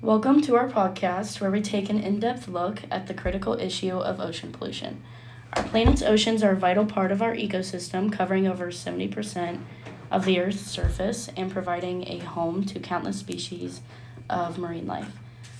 Welcome to our podcast where we take an in-depth look at the critical issue of ocean pollution. Our planet's oceans are a vital part of our ecosystem, covering over 70% of the Earth's surface and providing a home to countless species of marine life.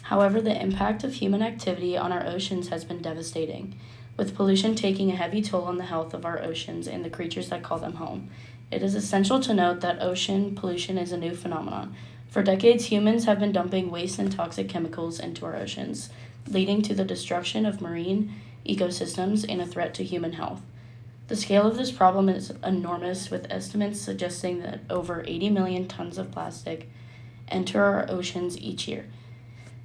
However, the impact of human activity on our oceans has been devastating, with pollution taking a heavy toll on the health of our oceans and the creatures that call them home. It is essential to note that ocean pollution is a new phenomenon. For decades, humans have been dumping waste and toxic chemicals into our oceans, leading to the destruction of marine ecosystems and a threat to human health. The scale of this problem is enormous, with estimates suggesting that over 80 million tons of plastic enter our oceans each year,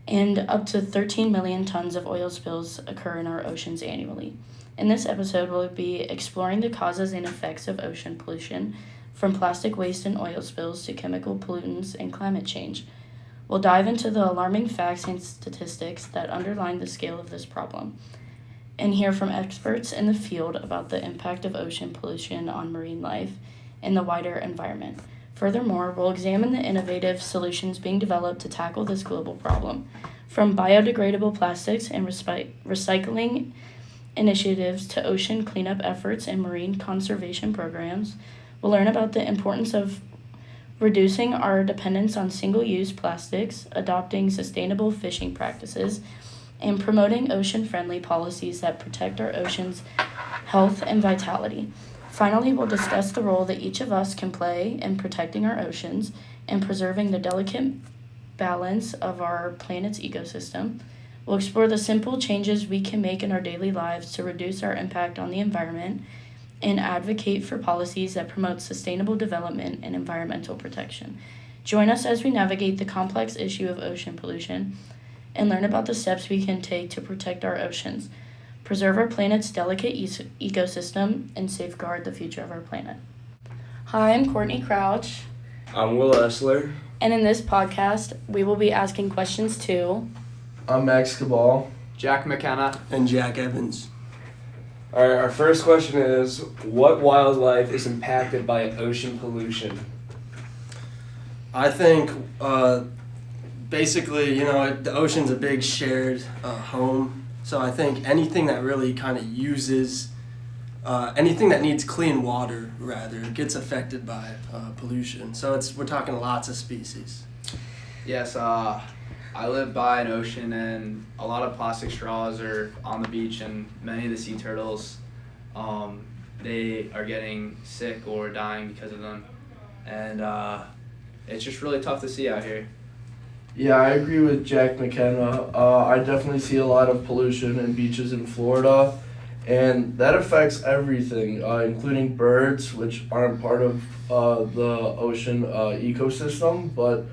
and up to 13 million tons of oil spills occur in our oceans annually. In this episode, we'll be exploring the causes and effects of ocean pollution, from plastic waste and oil spills to chemical pollutants and climate change. We'll dive into the alarming facts and statistics that underline the scale of this problem, and hear from experts in the field about the impact of ocean pollution on marine life and the wider environment. Furthermore, we'll examine the innovative solutions being developed to tackle this global problem, from biodegradable plastics and recycling initiatives to ocean cleanup efforts and marine conservation programs. We'll learn about the importance of reducing our dependence on single-use plastics, adopting sustainable fishing practices, and promoting ocean-friendly policies that protect our oceans' health and vitality. Finally, we'll discuss the role that each of us can play in protecting our oceans and preserving the delicate balance of our planet's ecosystem. We'll explore the simple changes we can make in our daily lives to reduce our impact on the environment and advocate for policies that promote sustainable development and environmental protection. Join us as we navigate the complex issue of ocean pollution and learn about the steps we can take to protect our oceans, preserve our planet's delicate ecosystem, and safeguard the future of our planet. Hi, I'm Courtney Crouch. I'm Will Essler. And in this podcast, we will be asking questions to... I'm Max Cabal. Jack McKenna. And Jack Evans. All right, our first question is, what wildlife is impacted by ocean pollution? I think basically, the ocean's a big shared home. So I think anything that really kind of uses, anything that needs clean water, rather, gets affected by pollution. So we're talking lots of species. Yes, I live by an ocean, and a lot of plastic straws are on the beach, and many of the sea turtles, they are getting sick or dying because of them. And it's just really tough to see out here. Yeah, I agree with Jack McKenna. I definitely see a lot of pollution in beaches in Florida, and that affects everything, including birds, which aren't part of the ocean ecosystem, but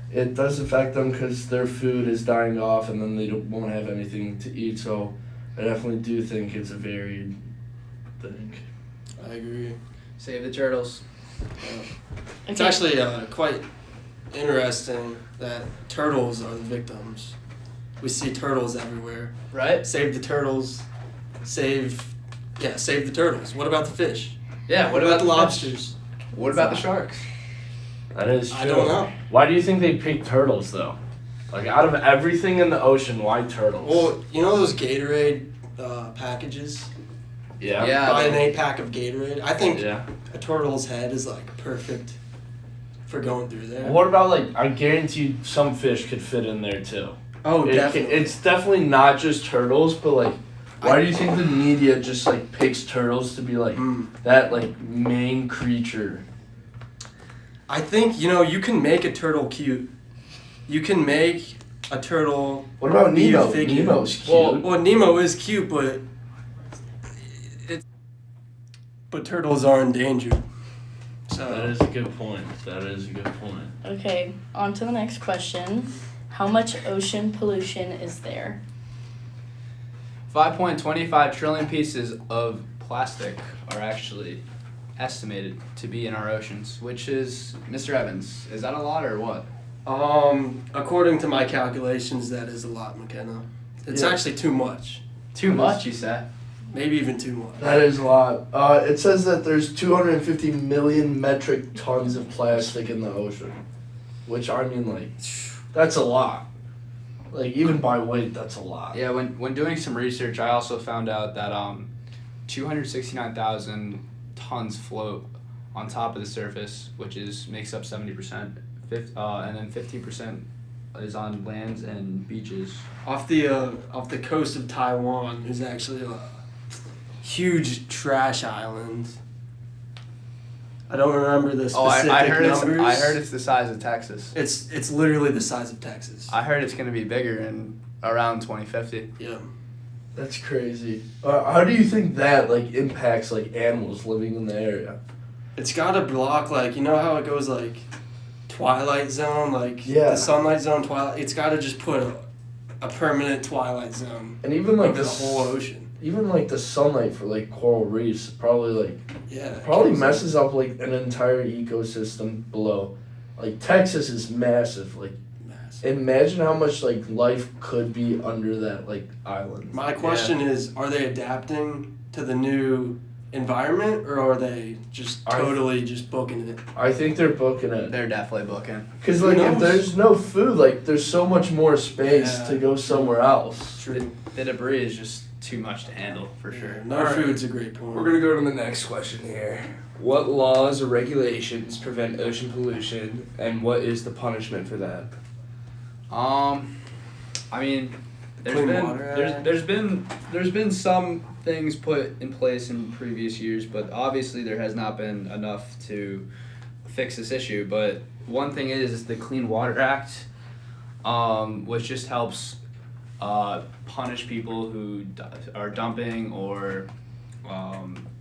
it does affect them because their food is dying off and then they won't have anything to eat. So I definitely do think it's a varied thing. I agree. Save the turtles. It's actually quite interesting that turtles are the victims. We see turtles everywhere. Right? Save the turtles. Save the turtles. What about the fish? Yeah, What about the lobsters? What about the sharks? That is true. I don't know. Why do you think they picked turtles, though? Like, out of everything in the ocean, why turtles? Well, you know those Gatorade packages? yeah. Yeah. Buy an 8-pack of Gatorade. I think Yeah. a turtle's head is like perfect for going through there. What about, like, I guarantee some fish could fit in there, too. Oh, definitely. It's definitely not just turtles, but, like, why do you think the media just, like, picks turtles to be, like, that, like, main creature? I think, you can make a turtle cute. You can make a turtle. What about be a Nemo? figure. Nemo's cute. Well, Nemo is cute, but turtles are endangered. So That is a good point. Okay, on to the next question. How much ocean pollution is there? 5.25 trillion pieces of plastic are actually estimated to be in our oceans, which is, Mr. Evans, is that a lot or what? according to my calculations, that is a lot, McKenna. It's actually too much. Too much, you say? Maybe even too much. That is a lot. It says that there's 250 million metric tons of plastic in the ocean, which I mean, like, that's a lot. Like even by weight, that's a lot. Yeah, when doing some research, I also found out that 269,000 tons float on top of the surface, which makes up 70%, and then 15% is on lands and beaches. Off the coast of Taiwan is actually a huge trash island. I don't remember the specific I heard numbers. I heard it's the size of Texas. It's literally the size of Texas. I heard it's gonna be bigger in around 2050. Yeah. That's crazy. How do you think that like impacts like animals living in the area? It's got to block, like, you know how it goes, like, twilight zone, like Yeah. the sunlight zone, twilight. It's got to just put a permanent twilight zone And even like over the whole ocean. even like the sunlight for like coral reefs probably like Yeah. probably messes up like an entire ecosystem below. Like Texas is massive. Like Massive. imagine how much like life could be under that like island. My question is, are they adapting to the new environment, or are they just totally just booking it? I think they're booking it. They're definitely booking. Because Who like if knows? there's no food, like there's so much more space Yeah. to go somewhere else. True. The debris is just too much to handle for sure. No Alright. food's a great point. We're gonna go to the next question here. What laws or regulations prevent ocean pollution, and what is the punishment for that? I mean, Clean Water Act. there's been some things put in place in previous years, but obviously there has not been enough to fix this issue. But one thing is the Clean Water Act, which just helps punish people who are dumping or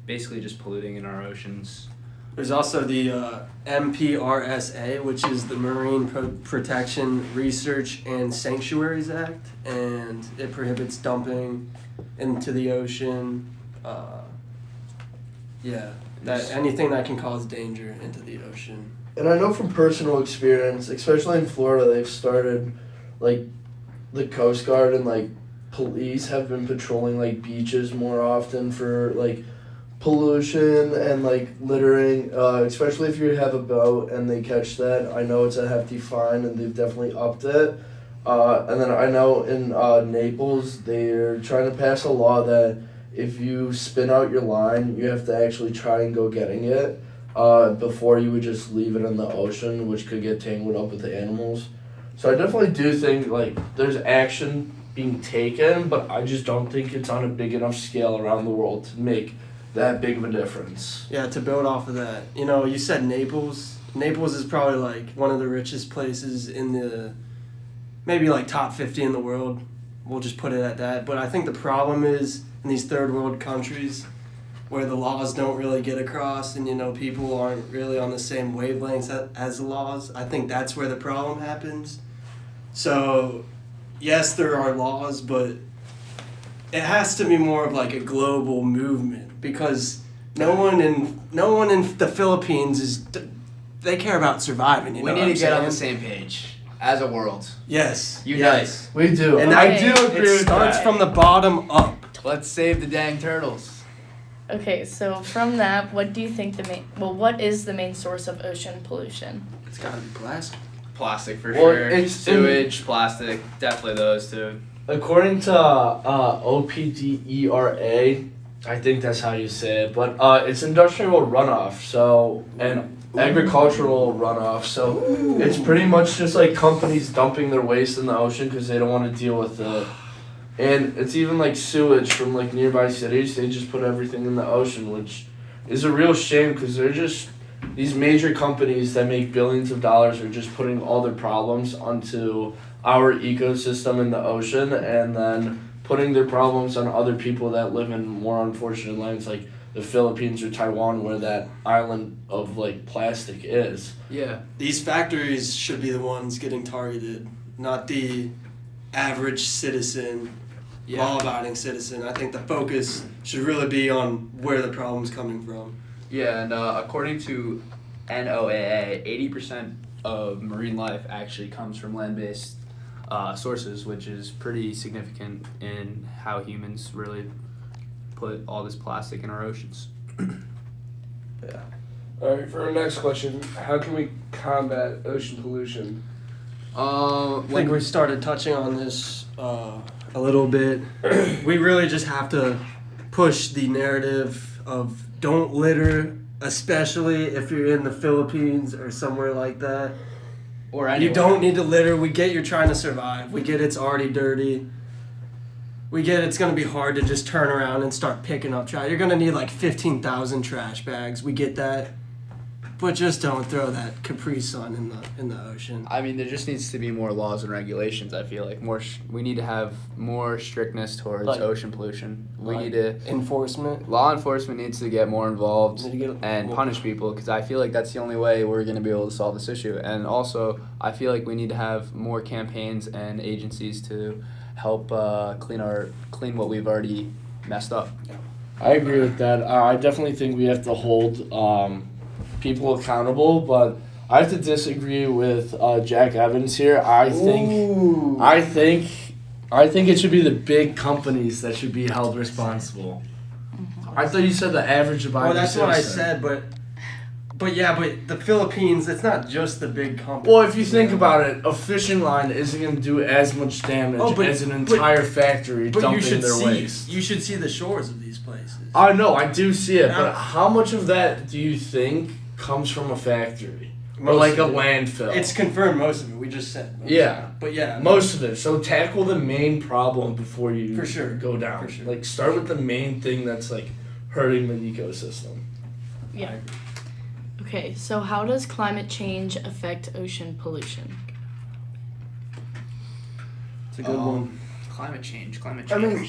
basically just polluting in our oceans. There's also the MPRSA, which is the Marine Protection Research and Sanctuaries Act, and it prohibits dumping into the ocean. Anything that can cause danger into the ocean. And I know from personal experience, especially in Florida, they've started like the Coast Guard and like police have been patrolling like beaches more often for like pollution and like littering, especially if you have a boat and they catch that. I know it's a hefty fine and they've definitely upped it. And then I know in Naples they're trying to pass a law that if you spin out your line, you have to actually try and go getting it before you would just leave it in the ocean, which could get tangled up with the animals. So I definitely do think like there's action being taken, but I just don't think it's on a big enough scale around the world to make that big of a difference. Yeah, to build off of that, you said Naples. Naples is probably like one of the richest places in the, maybe like top 50 in the world. We'll just put it at that. But I think the problem is in these third world countries where the laws don't really get across and, people aren't really on the same wavelengths as the laws. I think that's where the problem happens. So, yes, there are laws, but it has to be more of like a global movement because no one in the Philippines they care about surviving. We need to get on the same page as a world. Yes. Unite. Yes. We do. And I Okay. do agree It with starts that. from the bottom up. Let's save the dang turtles. Okay, so from that, what do you think what is the main source of ocean pollution? It's gotta be plastic. Plastic for Well, sure. it's Sewage, plastic, definitely those two. According to OPDERA, I think that's how you say it, but it's industrial runoff, and agricultural runoff, so it's pretty much just like companies dumping their waste in the ocean because they don't want to deal with it. And it's even like sewage from like nearby cities, they just put everything in the ocean, which is a real shame because they're just, these major companies that make billions of dollars are just putting all their problems onto our ecosystem in the ocean and then putting their problems on other people that live in more unfortunate lands like the Philippines or Taiwan where that island of like plastic is. Yeah. These factories should be the ones getting targeted, not the average citizen, law-abiding citizen. I think the focus should really be on where the problem's coming from. Yeah, and according to NOAA, 80% of marine life actually comes from land-based sources, which is pretty significant in how humans really put all this plastic in our oceans. Alright, for our next question, how can we combat ocean pollution? I think we started touching on this a little bit. We really just have to push the narrative of don't litter, especially if you're in the Philippines or somewhere like that. Or You don't need to litter. We get you're trying to survive. We get it's already dirty. We get it's going to be hard to just turn around and start picking up trash. You're going to need like 15,000 trash bags. We get that. But just don't throw that Capri Sun in the ocean. I mean, there just needs to be more laws and regulations. I feel like we need to have more strictness towards Like- ocean pollution. We like need to enforcement. law enforcement needs to get more involved Need to get and more- punish people because I feel like that's the only way we're going to be able to solve this issue. And also, I feel like we need to have more campaigns and agencies to help clean what we've already messed up. I agree with that. I definitely think we have to hold people accountable, but I have to disagree with Jack Evans here. I think it should be the big companies that should be held responsible. I thought you said the average Bible Well, that's what I citizen. said, but the Philippines, it's not just the big companies. Well, if you think about it, a fishing line isn't going to do as much damage as an entire factory dumping their waste. You should see the shores of these places. I know, I do see it, Yeah. but how much of that do you think comes from a factory? Or Most like a of it. landfill? It's confirmed most of it. We just said. Most Yeah. of it. But yeah. Most of it. So tackle the main problem before you For sure. go down. For sure. Like start with the main thing that's like hurting the ecosystem. Yeah. Okay, so how does climate change affect ocean pollution? It's a good one. Climate change. I mean,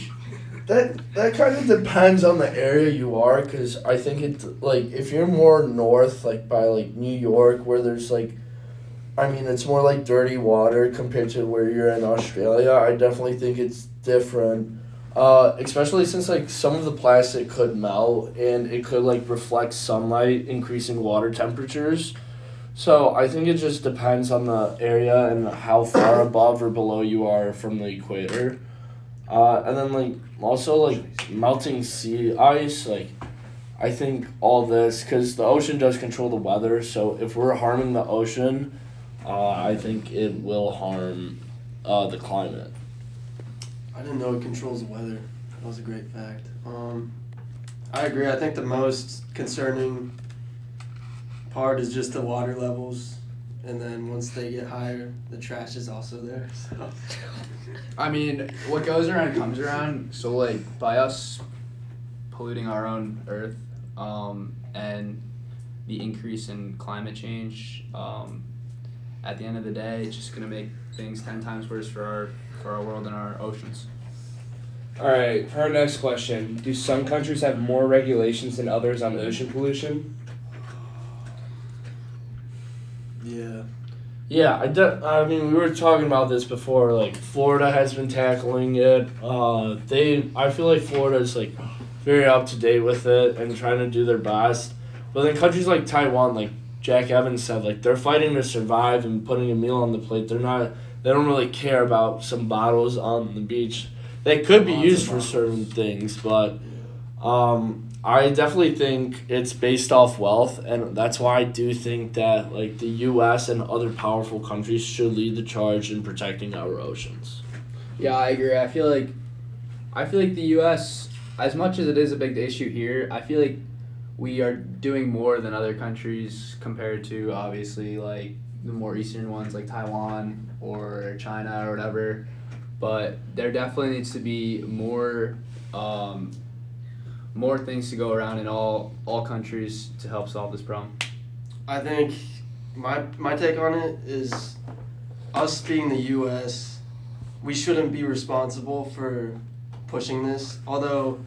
that kind of depends on the area you are, because I think it like if you're more north, like by like New York, where there's like, I mean, it's more like dirty water compared to where you're in Australia. I definitely think it's different, especially since like some of the plastic could melt and it could like reflect sunlight, increasing water temperatures. So I think it just depends on the area and how far above or below you are from the equator. And then like also like melting sea ice, like I think all this, because the ocean does control the weather, so if we're harming the ocean, I think it will harm the climate. I didn't know it controls the weather. That was a great fact. I agree. I think the most concerning part is just the water levels, and then once they get higher, the trash is also there. So. I mean, what goes around comes around. So, like, by us polluting our own earth, and the increase in climate change, at the end of the day, it's just gonna make things 10 times worse for our world and our oceans. All right, for our next question, do some countries have more regulations than others on ocean pollution? Yeah. Yeah, I mean, we were talking about this before. Like, Florida has been tackling it. I feel like Florida is like very up to date with it and trying to do their best. But then countries like Taiwan, like Jack Evans said, like they're fighting to survive and putting a meal on the plate. They don't really care about some bottles on the beach. They could be used for certain things, but I definitely think it's based off wealth, and that's why I do think that like the U.S. and other powerful countries should lead the charge in protecting our oceans. Yeah, I agree. I feel like the U.S., as much as it is a big issue here, I feel like we are doing more than other countries compared to obviously like the more eastern ones like Taiwan or China or whatever. But there definitely needs to be more things to go around in all countries to help solve this problem. I think my take on it is us being the U.S., we shouldn't be responsible for pushing this. Although,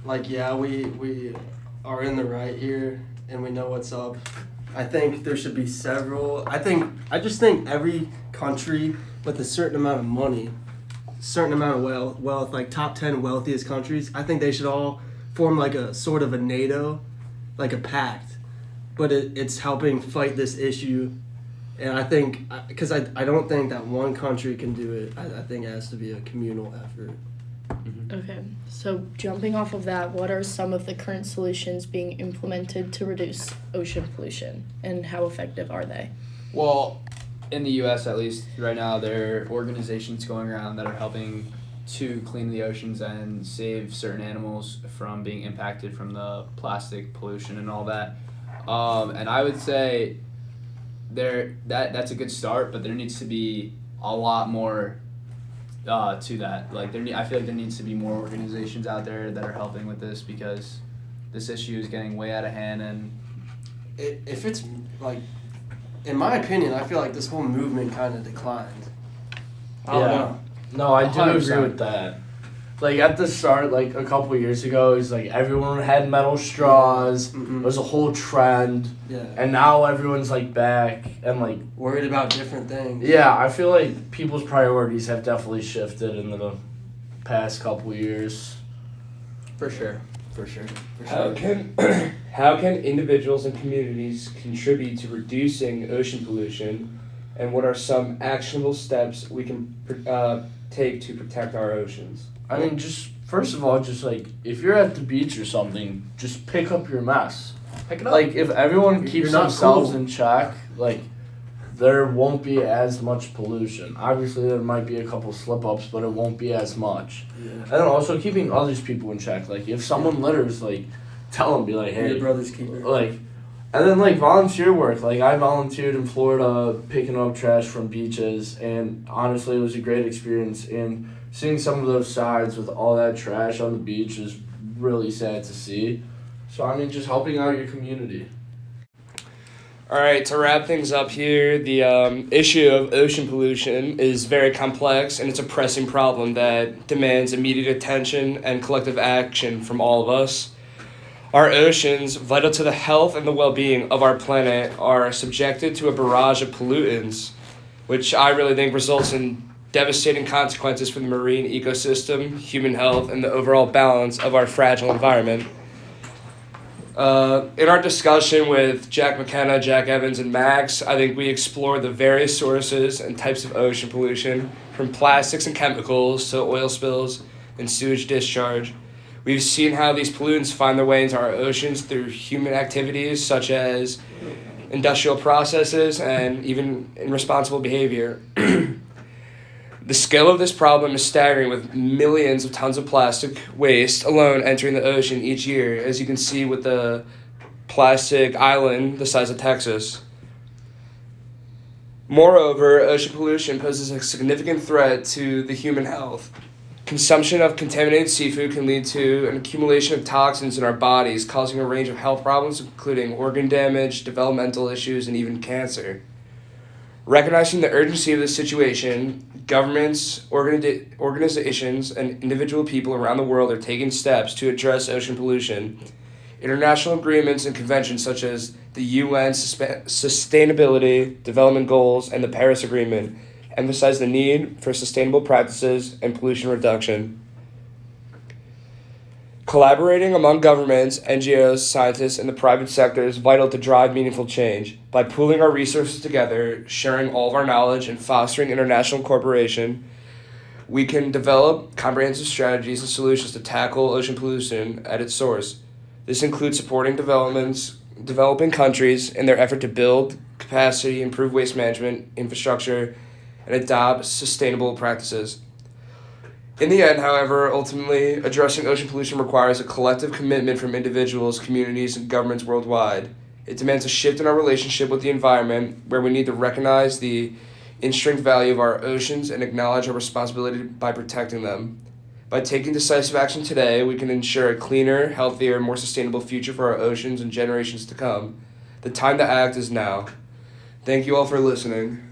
like, yeah, we are in the right here and we know what's up. I think there should be several. I just think every country with a certain amount of money, certain amount of wealth, like top 10 wealthiest countries, I think they should all form like a sort of a NATO, like a pact. But it's helping fight this issue. And I think, because I don't think that one country can do it. I think it has to be a communal effort. Okay, so jumping off of that, what are some of the current solutions being implemented to reduce ocean pollution, and how effective are they? Well, in the U.S. at least right now, there are organizations going around that are helping to clean the oceans and save certain animals from being impacted from the plastic pollution and all that. And I would say that's a good start, but there needs to be a lot more to that. Like I feel like there needs to be more organizations out there that are helping with this, because this issue is getting way out of hand. And If it's like, in my opinion, I feel like this whole movement kind of declined. I don't know. No, I do agree 100%. with that. Like at the start, like a couple years ago, it was like everyone had metal straws. Mhm. It was a whole trend, Yeah. and now everyone's like back and like Worried about different things. yeah. I feel like people's priorities have definitely shifted in the past couple years. For sure. For sure. How can individuals and communities contribute to reducing ocean pollution, and what are some actionable steps we can take to protect our oceans? I mean, just first of all, just like if you're at the beach or something, just pick up your mess. Pick it up. Like if everyone You're keeps not themselves cool. in check, like there won't be as much pollution. Obviously, there might be a couple slip ups, but it won't be as much. Yeah. And then also keeping others people in check. Like if someone litters, like tell them, be like, Your hey, brother's keeper. like, and then like volunteer work. Like I volunteered in Florida picking up trash from beaches, and honestly, it was a great experience. And seeing some of those sides with all that trash on the beach is really sad to see. So I mean, just helping out your community. All right, to wrap things up here, the issue of ocean pollution is very complex, and it's a pressing problem that demands immediate attention and collective action from all of us. Our oceans, vital to the health and the well-being of our planet, are subjected to a barrage of pollutants, which I really think results in devastating consequences for the marine ecosystem, human health, and the overall balance of our fragile environment. In our discussion with Jack McKenna, Jack Evans, and Max, I think we explored the various sources and types of ocean pollution, from plastics and chemicals to oil spills and sewage discharge. We've seen how these pollutants find their way into our oceans through human activities such as industrial processes and even irresponsible behavior. The scale of this problem is staggering, with millions of tons of plastic waste alone entering the ocean each year, as you can see with the plastic island the size of Texas. Moreover, ocean pollution poses a significant threat to the human health. Consumption of contaminated seafood can lead to an accumulation of toxins in our bodies, causing a range of health problems, including organ damage, developmental issues, and even cancer. Recognizing the urgency of this situation, governments, organizations, and individual people around the world are taking steps to address ocean pollution. International agreements and conventions such as the UN Sustainability Development Goals and the Paris Agreement emphasize the need for sustainable practices and pollution reduction. Collaborating among governments, NGOs, scientists, and the private sector is vital to drive meaningful change. By pooling our resources together, sharing all of our knowledge, and fostering international cooperation, we can develop comprehensive strategies and solutions to tackle ocean pollution at its source. This includes supporting developing countries in their effort to build capacity, improve waste management infrastructure, and adopt sustainable practices. In the end, however, ultimately, addressing ocean pollution requires a collective commitment from individuals, communities, and governments worldwide. It demands a shift in our relationship with the environment, where we need to recognize the intrinsic value of our oceans and acknowledge our responsibility by protecting them. By taking decisive action today, we can ensure a cleaner, healthier, more sustainable future for our oceans and generations to come. The time to act is now. Thank you all for listening.